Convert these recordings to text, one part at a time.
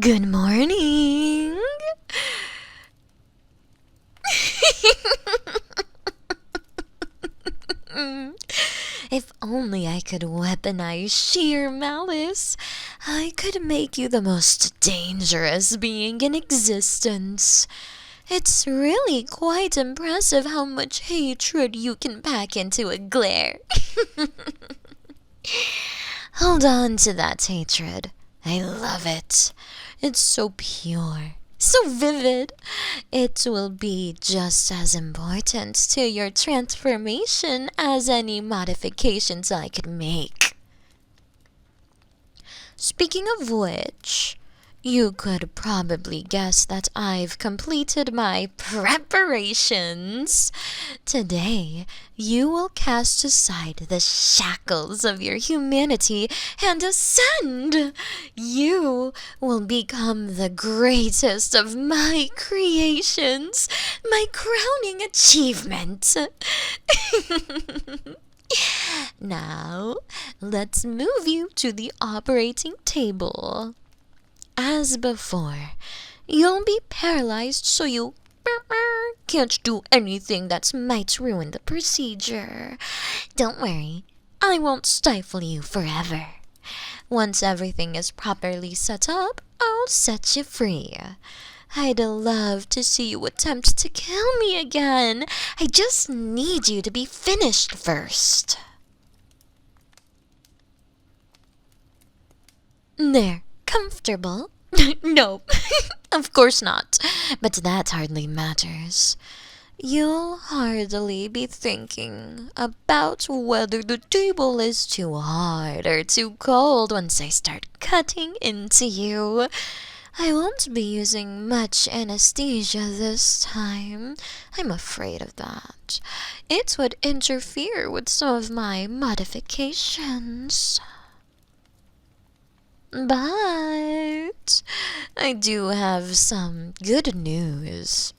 Good morning. If only I could weaponize sheer malice, I could make you the most dangerous being in existence. It's really quite impressive how much hatred you can pack into a glare. Hold on to that hatred. I love it. It's so pure, so vivid. It will be just as important to your transformation as any modifications I could make. Speaking of which, you could probably guess that I've completed my preparations. Today, you will cast aside the shackles of your humanity and ascend. You will become the greatest of my creations, my crowning achievement. Now, let's move you to the operating table. As before, you'll be paralyzed so you can't do anything that might ruin the procedure. Don't worry, I won't stifle you forever. Once everything is properly set up, I'll set you free. I'd love to see you attempt to kill me again. I just need you to be finished first. There, comfortable? No, of course not. But that hardly matters. You'll hardly be thinking about whether the table is too hard or too cold once I start cutting into you. I won't be using much anesthesia this time. I'm afraid of that. It would interfere with some of my modifications. But I do have some good news.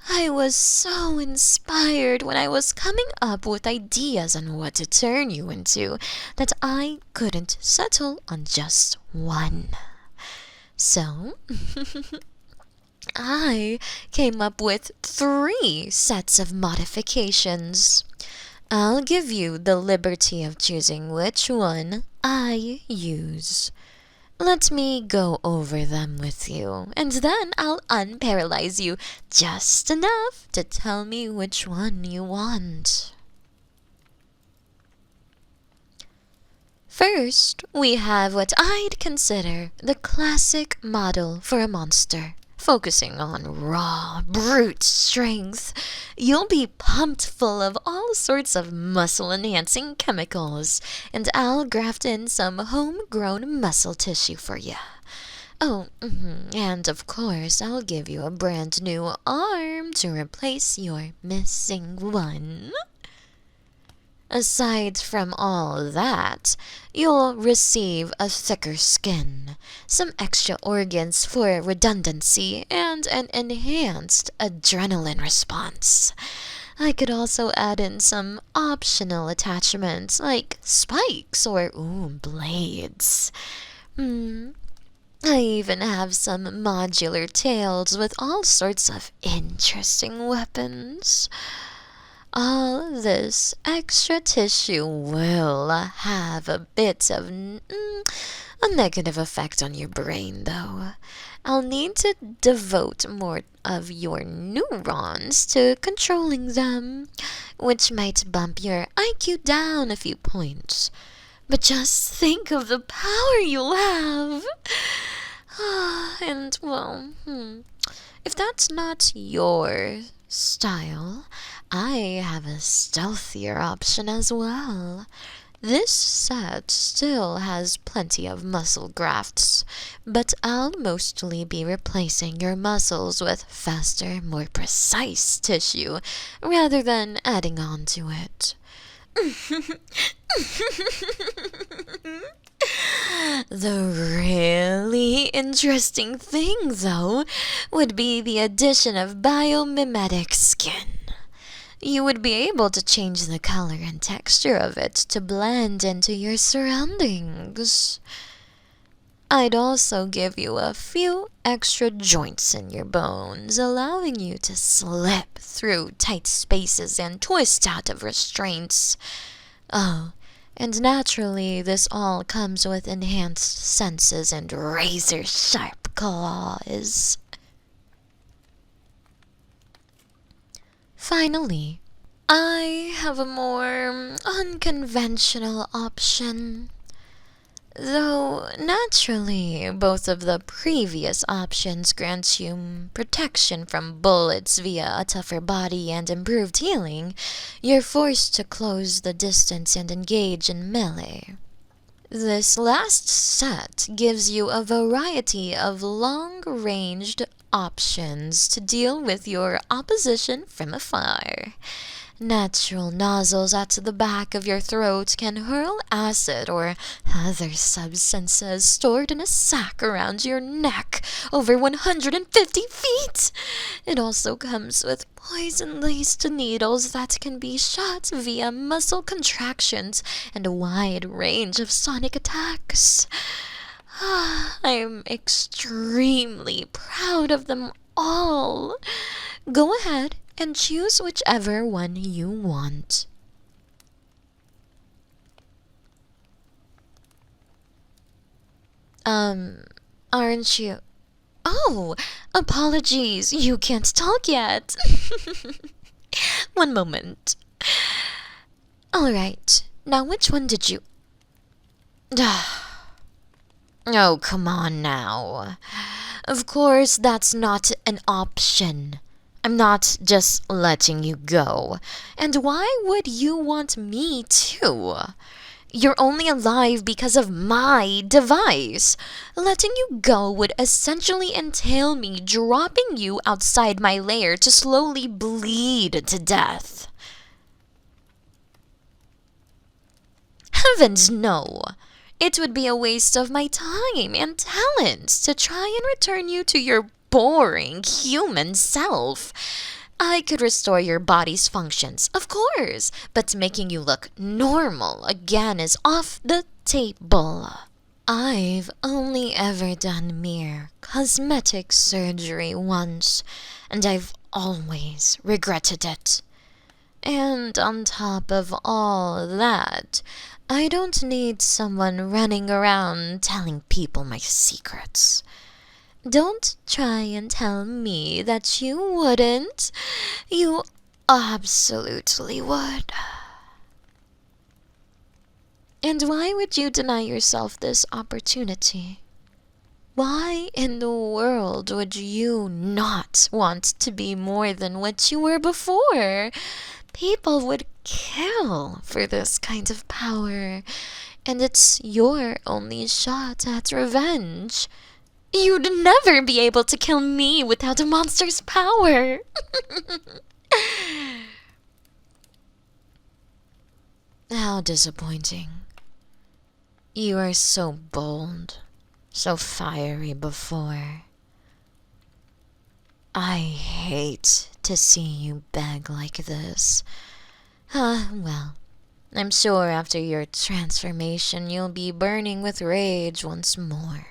I was so inspired when I was coming up with ideas on what to turn you into that I couldn't settle on just one. So, I came up with 3 sets of modifications. I'll give you the liberty of choosing which one I use. Let me go over them with you, and then I'll unparalyze you just enough to tell me which one you want. First, we have what I'd consider the classic model for a monster. Focusing on raw, brute strength, you'll be pumped full of all sorts of muscle-enhancing chemicals, and I'll graft in some homegrown muscle tissue for you. Oh, and of course, I'll give you a brand new arm to replace your missing one. Aside from all that, you'll receive a thicker skin, some extra organs for redundancy, and an enhanced adrenaline response. I could also add in some optional attachments like spikes or blades. I even have some modular tails with all sorts of interesting weapons. All this extra tissue will have a bit of a negative effect on your brain, though. I'll need to devote more of your neurons to controlling them, which might bump your IQ down a few points. But just think of the power you'll have! And, well, if that's not your style, I have a stealthier option as well. This set still has plenty of muscle grafts, but I'll mostly be replacing your muscles with faster, more precise tissue rather than adding on to it. The really interesting thing, though, would be the addition of biomimetic skin. You would be able to change the color and texture of it to blend into your surroundings. I'd also give you a few extra joints in your bones, allowing you to slip through tight spaces and twist out of restraints. Oh, and naturally, this all comes with enhanced senses and razor-sharp claws. Finally, I have a more unconventional option. Though, naturally, both of the previous options grant you protection from bullets via a tougher body and improved healing, you're forced to close the distance and engage in melee. This last set gives you a variety of long-ranged options to deal with your opposition from afar. Natural nozzles at the back of your throat can hurl acid or other substances stored in a sack around your neck over 150 feet. It also comes with poison-laced needles that can be shot via muscle contractions and a wide range of sonic attacks. I'm extremely proud of them all. Go ahead and choose whichever one you want. Aren't you? Oh, apologies, you can't talk yet. One moment. Alright, now which one did you... Oh, come on now. Of course, that's not an option. I'm not just letting you go. And why would you want me to? You're only alive because of my device. Letting you go would essentially entail me dropping you outside my lair to slowly bleed to death. Heavens no! It would be a waste of my time and talents to try and return you to your boring human self. I could restore your body's functions, of course, but making you look normal again is off the table. I've only ever done mere cosmetic surgery once, and I've always regretted it. And on top of all that, I don't need someone running around telling people my secrets. Don't try and tell me that you wouldn't. You absolutely would. And why would you deny yourself this opportunity? Why in the world would you not want to be more than what you were before? People would kill for this kind of power, and it's your only shot at revenge. You'd never be able to kill me without a monster's power. How disappointing. You are so bold, so fiery before. I hate to see you beg like this. Well, I'm sure after your transformation you'll be burning with rage once more.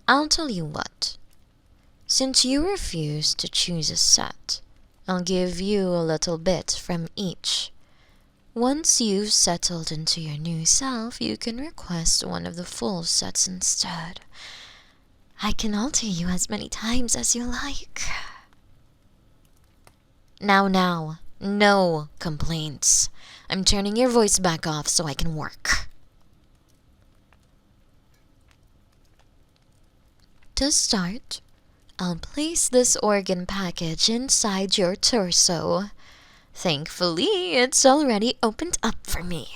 I'll tell you what. Since you refuse to choose a set, I'll give you a little bit from each. Once you've settled into your new self, you can request one of the full sets instead. I can alter you as many times as you like. Now, no complaints. I'm turning your voice back off so I can work. To start, I'll place this organ package inside your torso. Thankfully, it's already opened up for me.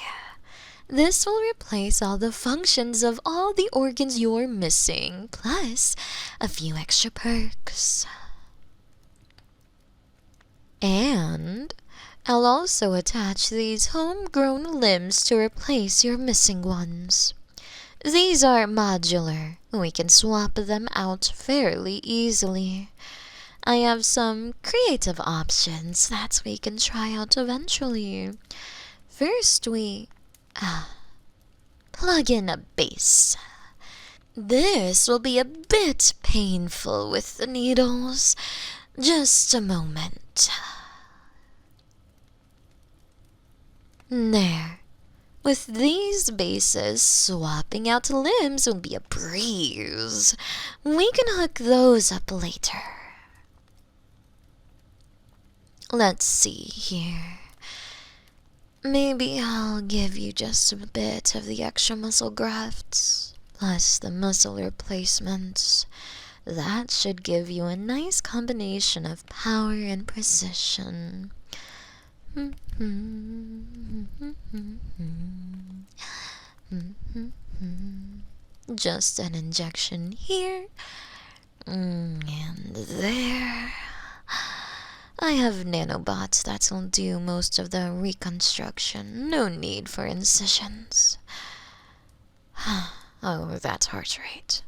This will replace all the functions of all the organs you're missing, plus a few extra perks. And I'll also attach these homegrown limbs to replace your missing ones. These are modular. We can swap them out fairly easily. I have some creative options that we can try out eventually. First, plug in a base. This will be a bit painful with the needles. Just a moment. There. With these bases, swapping out limbs will be a breeze. We can hook those up later. Let's see here. Maybe I'll give you just a bit of the extra muscle grafts, plus the muscle replacements. That should give you a nice combination of power and precision. Just an injection here and there. I have nanobots that'll do most of the reconstruction. No need for incisions. Oh, that heart rate.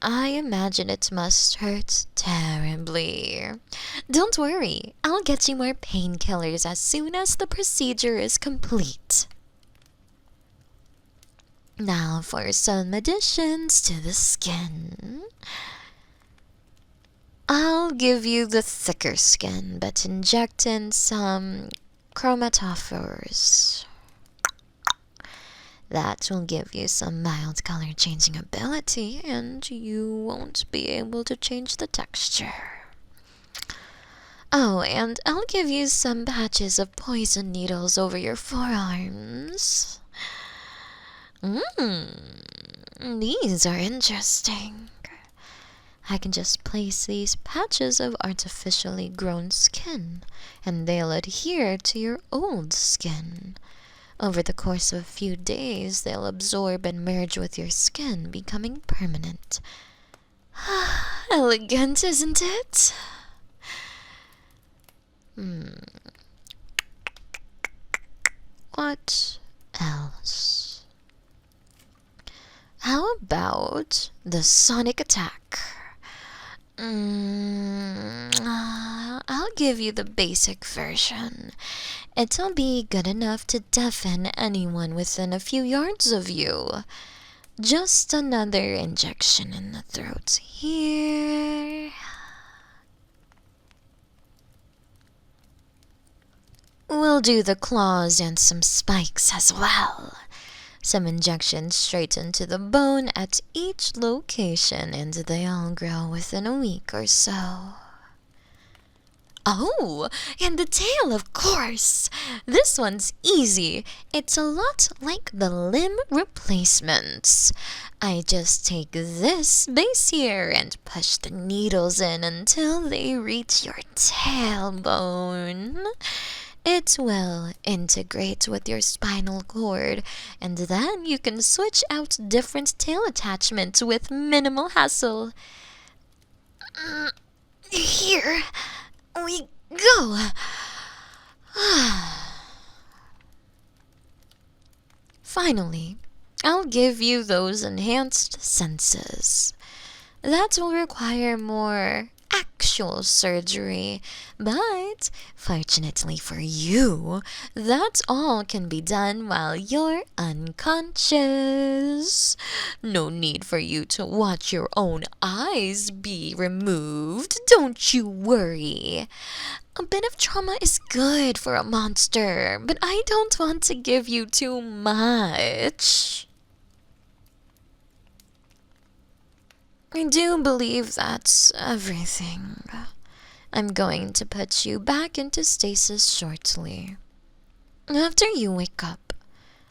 I imagine it must hurt terribly. Don't worry, I'll get you more painkillers as soon as the procedure is complete. Now for some additions to the skin. I'll give you the thicker skin, but inject in some chromatophores. That will give you some mild color changing ability, and you won't be able to change the texture. Oh, and I'll give you some patches of poison needles over your forearms. These are interesting. I can just place these patches of artificially grown skin, and they'll adhere to your old skin. Over the course of a few days, they'll absorb and merge with your skin, becoming permanent. Elegant, isn't it? What else? How about the sonic attack? I'll give you the basic version. It'll be good enough to deafen anyone within a few yards of you. Just another injection in the throat here. We'll do the claws and some spikes as well. Some injections straight into the bone at each location, and they all grow within a week or so. Oh, and the tail, of course. This one's easy. It's a lot like the limb replacements. I just take this base here and push the needles in until they reach your tailbone. It will integrate with your spinal cord, and then you can switch out different tail attachments with minimal hassle. Here we go. Finally, I'll give you those enhanced senses. That will require more actual surgery, but fortunately for you, that all can be done while you're unconscious. No need for you to watch your own eyes be removed, don't you worry. A bit of trauma is good for a monster, but I don't want to give you too much. I do believe that's everything. I'm going to put you back into stasis shortly. After you wake up,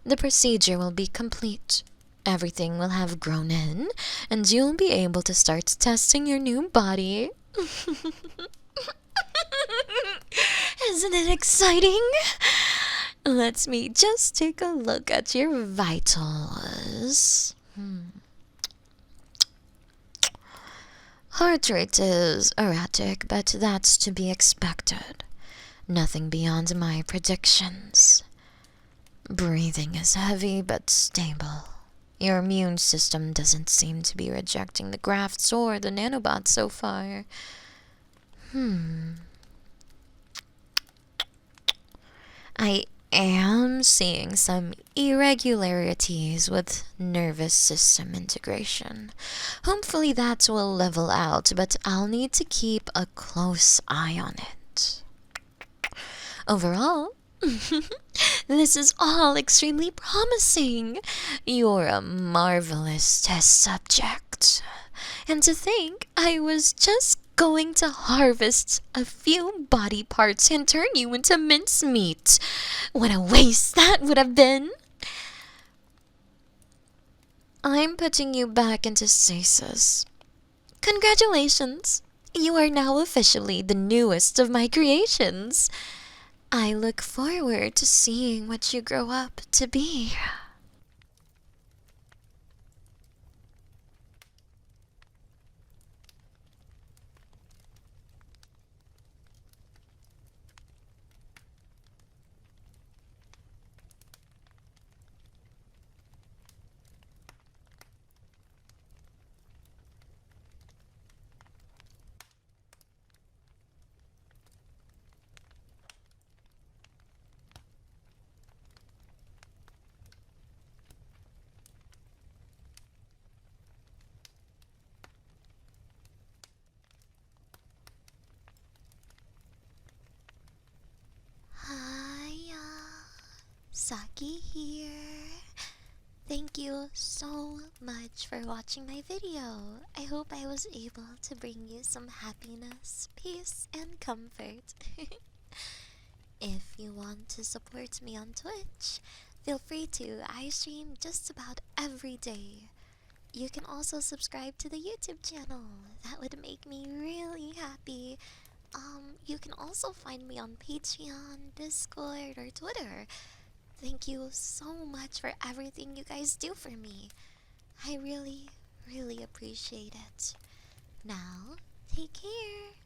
the procedure will be complete. Everything will have grown in, and you'll be able to start testing your new body. Isn't it exciting? Let me just take a look at your vitals. Heart rate is erratic, but that's to be expected. Nothing beyond my predictions. Breathing is heavy but stable. Your immune system doesn't seem to be rejecting the grafts or the nanobots so far. I am seeing some irregularities with nervous system integration. Hopefully that will level out, but I'll need to keep a close eye on it. Overall, this is all extremely promising. You're a marvelous test subject. And to think I was just going to harvest a few body parts and turn you into mincemeat. What a waste that would have been. I'm putting you back into stasis. Congratulations! You are now officially the newest of my creations. I look forward to seeing what you grow up to be. Hiya, Saki here. Thank you so much for watching my video. I hope I was able to bring you some happiness, peace, and comfort. If you want to support me on Twitch, feel free to. I stream just about every day. You can also subscribe to the YouTube channel. That would make me really happy. You can also find me on Patreon, Discord, or Twitter. Thank you so much for everything you guys do for me. I really, really appreciate it. Now, take care.